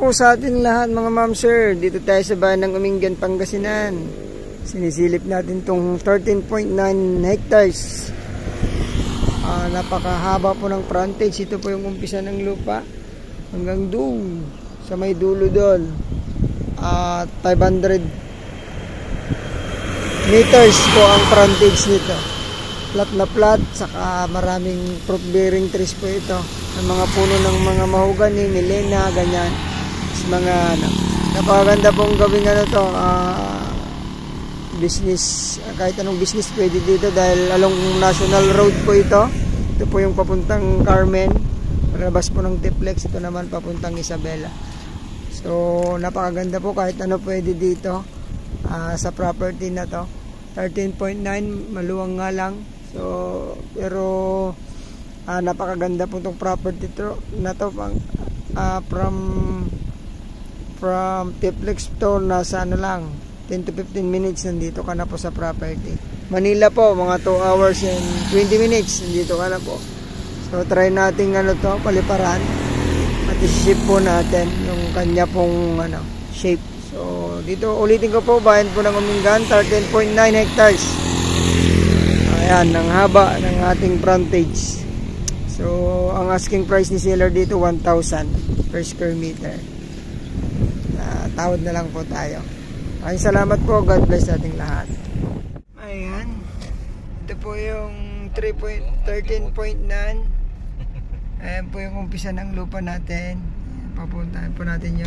po sa atin lahat mga ma'am sir. Dito tayo sa bayan ng Umingan, Pangasinan. Sinisilip natin tong 13.9 hectares. Napakahaba po ng frontage. Ito po yung umpisa ng lupa hanggang doon sa may dulo doon. 500 meters po ang frontage nito. Flat na flat, saka maraming fruit bearing trees po ito. Ang mga puno ng mga mahogany, milena, ganyan. Mga napakaganda pong gawing business, kahit anong business pwede dito dahil along National Road po ito. Ito po yung papuntang Carmen, palabas po ng Tiplex. Ito naman papuntang Isabela. So napakaganda po, kahit ano pwede dito sa property na to. 13.9, maluwang nga lang. So pero napakaganda po itong property na to. From Tiplex to nasa lang 10 to 15 minutes nandito ka na po sa property. Manila po mga 2 hours and 20 minutes nandito ka na po. So try nating paliparan at i-shape po natin yung kanya pong shape. So dito ulitin ko po, bayan po ng Umingan, 13.9 hectares. Ayan ang haba ng ating frontage. So ang asking price ni seller dito 1,000 per square meter. Tawad na lang po tayo. Ay, salamat po. God bless ating lahat. Ayan. Ito po yung 13.9. Ayan po yung umpisa ng lupa natin. Papuntahan po natin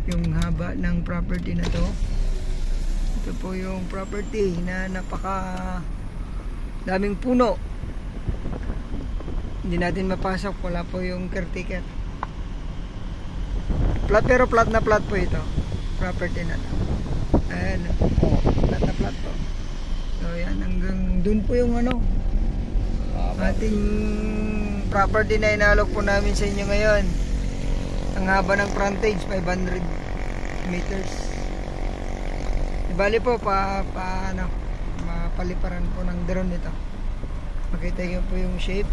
yung haba ng property na to. Ito po yung property na napaka daming puno. Hindi natin mapasok. Wala po yung caretaker. Flat, pero flat na flat po ito. Property na to. Ayan. Flat na flat po. So yan, hanggang dun po yung ating property na inalok po namin sa inyo ngayon. Ang haba ng frontage 500 meters. Ibali po mapaliparan po ng drone nito. Makita niyo po yung shape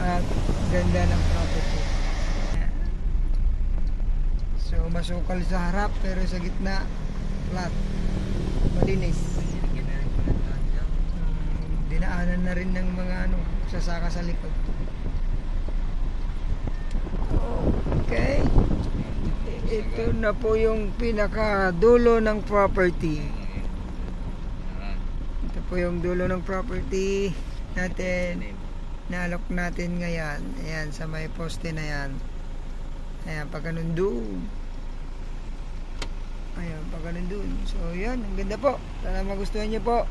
at ganda ng property. So masukal sa harap pero sa gitna flat, malinis. Dinaanan na rin ng mga sasaka sa likod. Okay, ito na po yung pinakadulo ng property. Ito po yung dulo ng property natin. Nalok natin ngayon. Ayan, sa may poste na yan. Ayan, pag ganun doon. Ayan, pag ganun doon. So, yan, ang ganda po. Sana magustuhan nyo po.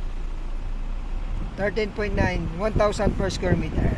13.9, 1,000 per square meter.